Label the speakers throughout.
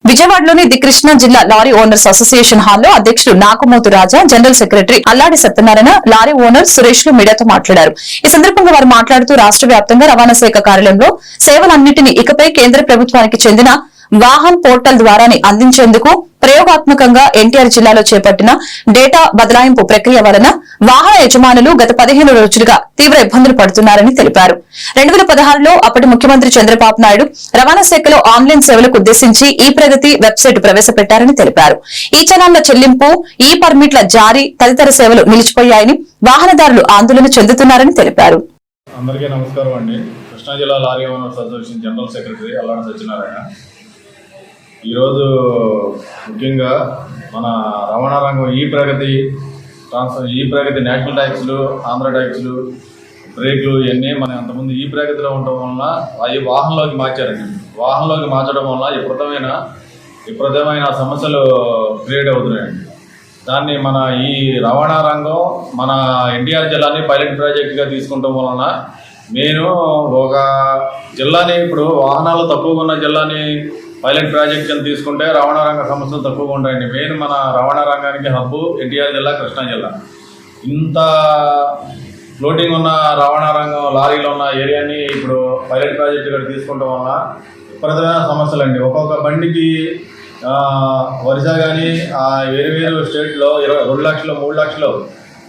Speaker 1: విజయవాడలోని ది కృష్ణా జిల్లా lorry owners association హాల్లో అధ్యక్షుడు నాగమోతు రాజా, general secretary Alladi Satyanarayana, lorry owner Suresh లు మీడియాతో మాట్లాడారు. ఈ సందర్భంగా వారు మాట్లాడుతూ రాష్ట్ర వ్యాప్తంగా రవాణా శాఖ కార్యాలయంలో సేవలన్నింటినీ ఇకపై కేంద్ర ప్రభుత్వానికి చెందిన వాహన్ పోర్టల్ ద్వారానే అందించేందుకు ప్రయోగాత్మకంగా ఎన్టీఆర్ జిల్లాలో చేపట్టిన డేటా బదలాయింపు ప్రక్రియ వలన వాహన యజమానులు గత 15 రోజులుగా తీవ్ర ఇబ్బందులు పడుతున్నారని తెలిపారు. 2016లో అప్పటి ముఖ్యమంత్రి చంద్రబాబు నాయుడు రవాణా శాఖలో ఆన్లైన్ సేవలకు ఉద్దేశించి ఈ ప్రగతి వెబ్సైట్ ప్రవేశపెట్టారని తెలిపారు. ఈ చలాన్ల చెల్లింపు, ఈ పర్మిట్ల జారీ తదితర సేవలు నిలిచిపోయాయని వాహనదారులు ఆందోళన చెందుతున్నారని తెలిపారు.
Speaker 2: అందరికీ నమస్కారం అండి. కృష్ణా జిల్లా lorry owners association general secretary Alladi Satyanarayana. ఈరోజు ముఖ్యంగా మన రవాణా రంగం ఈ ప్రగతి నేషనల్ ట్యాక్స్లు, ఆంధ్ర ట్యాక్స్లు, బ్రేక్లు ఇవన్నీ మన అంతకుముందు ఈ ప్రగతిలో ఉండటం వలన అవి వాహనంలోకి మార్చారండి. వాహనంలోకి మార్చడం వలన విపరీతమైన సమస్యలు క్రియేట్ అవుతున్నాయండి. దాన్ని మన ఈ రవాణా రంగం మన ఎన్టీఆర్ జిల్లాని పైలట్ ప్రాజెక్టుగా తీసుకుంటాం వలన నేను ఒక జిల్లాని, ఇప్పుడు వాహనాలు తక్కువగా ఉన్న జిల్లాని పైలట్ ప్రాజెక్ట్ కింద తీసుకుంటే రవాణా రంగ సమస్యలు తక్కువగా ఉంటాయండి. మెయిన్ మన రవాణా రంగానికి హబ్బు ఎన్టీఆర్ జిల్లా, కృష్ణా జిల్లా. ఇంత ఫ్లోటింగ్ ఉన్న రవాణా రంగం లారీలో ఉన్న ఏరియాని ఇప్పుడు పైలట్ ప్రాజెక్ట్ ఇక్కడ తీసుకోవడం వలన విపరీతమైన సమస్యలు అండి. ఒక్కొక్క బండికి వరుస కానీ వేరు స్టేట్లో 2 లక్షలు 3 లక్షలు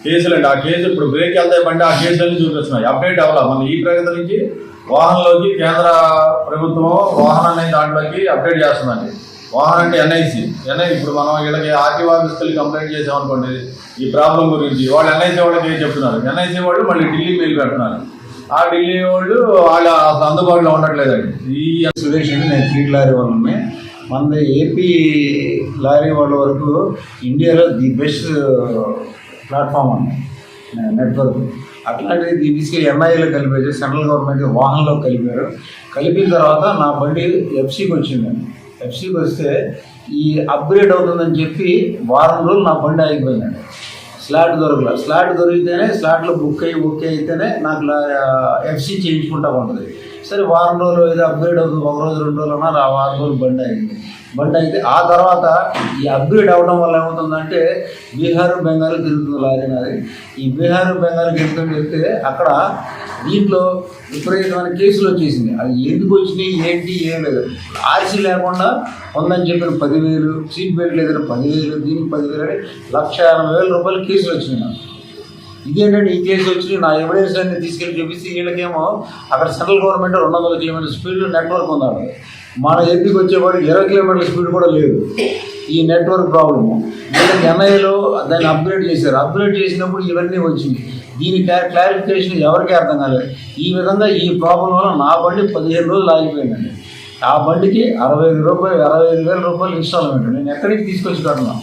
Speaker 2: కేసులు అండి. ఆ కేసు ఇప్పుడు బ్రేక్ వెళ్తాయి బండి, ఆ కేసులన్నీ చూపిస్తున్నాయి. అప్డేట్ అవ్వాలి మన ఈ ప్రగతి నుంచి వాహనంలోకి కేంద్ర ప్రభుత్వం వాహనాన్ని దాంట్లోకి అప్డేట్ చేస్తుందండి. వాహనం అంటే ఎన్ఐసి ఇప్పుడు మనం వీళ్ళకి ఆర్టీఓ ఆఫీస్కి కంప్లైంట్ చేసామనుకోండి ఈ ప్రాబ్లం గురించి, వాళ్ళు ఎన్ఐసి వాళ్ళకి ఏం చెప్తున్నారు, ఎన్ఐసి వాళ్ళు మళ్ళీ ఢిల్లీ మెయిల్ పెడుతున్నారు. ఆ ఢిల్లీ వాళ్ళు అసలు అందుబాటులో ఉండట్లేదండి. ఈ
Speaker 3: సురేష్ అండి, నేను ఫీల్డ్ లారీ వాళ్ళని. మన ఏపీ లారీ వాళ్ళ వరకు ఇండియాలో ది బెస్ట్ ప్లాట్ఫామ్ అండి నెట్వర్క్. అట్లాంటిది తీసుకెళ్ళి ఎన్ఐఏలో కలిపేసి సెంట్రల్ గవర్నమెంట్ వాహనంలో కలిపారు. కలిపిన తర్వాత నా బండి ఎఫ్సీకి వచ్చిందండి. ఎఫ్సీకి వస్తే ఈ అప్గ్రేడ్ అవుతుందని చెప్పి వారం రోజులు నా బండి ఆగిపోయిందండి. స్లాట్ దొరకలేదు. స్లాట్ దొరికితేనే స్లాట్లో బుక్ ఓకే అయితేనే నాకు ఎఫ్సీ చేయించుకుంటా ఉంటుంది. సరే వారం రోజులు ఏదో అప్గ్రేడ్ అవుతుంది, 1 రోజు 2 రోజులు అన్నారు. ఆ వారం రోజులు బండి అయింది. బండి అయితే ఆ తర్వాత ఈ అప్గ్రేడ్ అవ్వడం వల్ల ఏమవుతుందంటే బీహార్, బెంగాల్ తిరుగుతుంది లారీ నాది. ఈ బీహార్, బెంగాల్ వెళ్తే అక్కడ దీంట్లో విపరీతమైన కేసులు వచ్చేసింది. అది ఎందుకు వచ్చినాయి ఏంటి ఏం లేదు. ఆర్సీ లేకుండా ఉందని చెప్పిన 10,000, సీట్ బెల్ట్ లేదని 10,000, దీనికి 10,000 అని 1,80,000 రూపాయలు కేసులు వచ్చినాయి నాకు. ఇదేంటంటే ఈ కేసు వచ్చి నా ఎవిడెన్స్ అన్ని తీసుకెళ్ళి చూపిస్తే వీళ్ళకేమో అక్కడ సెంట్రల్ గవర్నమెంట్ 200 కిలోమీటర్ల స్పీడ్ నెట్వర్క్ ఉందాడు. మన ఏపీకి వచ్చేవాడికి 20 కిలోమీటర్ల స్పీడ్ కూడా లేదు. ఈ నెట్వర్క్ ప్రాబ్లము వీళ్ళకి ఎన్ఐఏలో దాన్ని అప్గ్రేడ్ చేశారు. అప్గ్రేడ్ చేసినప్పుడు ఇవన్నీ వచ్చింది. దీని క్లారిఫికేషన్ ఎవరికీ అర్థం కాలేదు. ఈ విధంగా ఈ ప్రాబ్లం వల్ల నా బండి 15 రోజులు ఆగిపోయిందండి. ఆ బండికి 65,000 రూపాయలు ఇన్స్టాల్మెంట్ నేను ఎక్కడికి తీసుకొచ్చి కడుతున్నాను.